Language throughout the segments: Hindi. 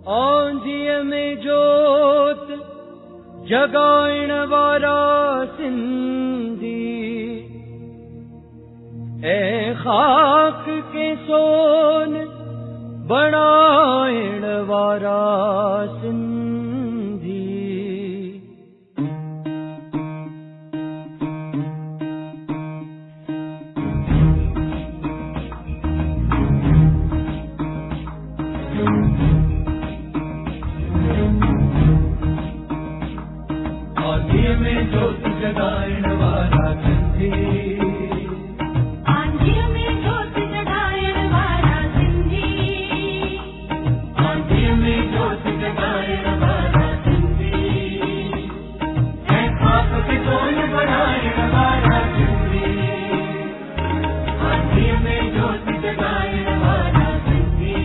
आंधिय में जोत जगाइण वारा सिंधी, ए खाक के सोन बनाइण वारा सिंधी। आंधिय में जोत जगाइण वारा सिंधी, आंधिय में जोत जगाइण वारा सिंधी, आंधिय में जोत जगाइण वारा सिंधी, ऐ खाक के सोन बनाइण वारा सिंधी। आंधिय में जोत जगाइण वारा सिंधी।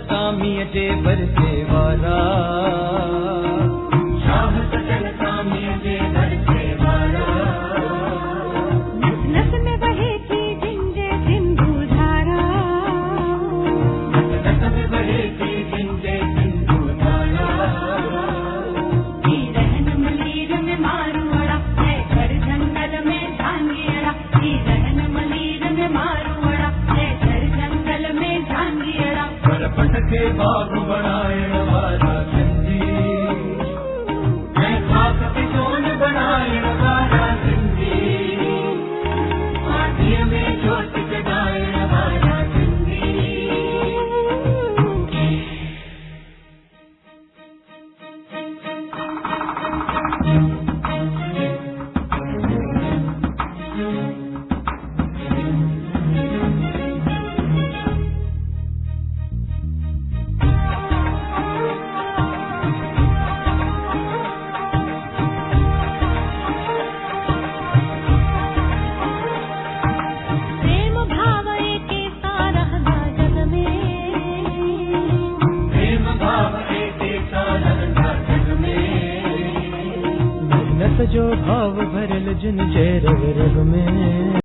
सामीअ जे बरसे वारा, शाह सजल सामीअ जे बरसे वारा। नस नस में बहे थी जिंजे सिंधु धारा, नस नस में बहे थी जिंजे सिंधु धारा। ई रहन मलीर में मारुआड़ा, है घर जंगल में झांगियड़ा। ई रहन मलीर में मारुआड़ा, है घर जंगल में झांगियड़ा। पट के बाग बनाइण वारा सिंधी, ऐ खाक के सोन बनाइण वारा सिंधी। आंधिय में जोत जगाइण वारा सिंधी। प्रेम भाव एके सारहदा जग में, प्रेम भाव एके सारहदा जग में। मेहनत जो भाव भरल जिन जे रग रग में।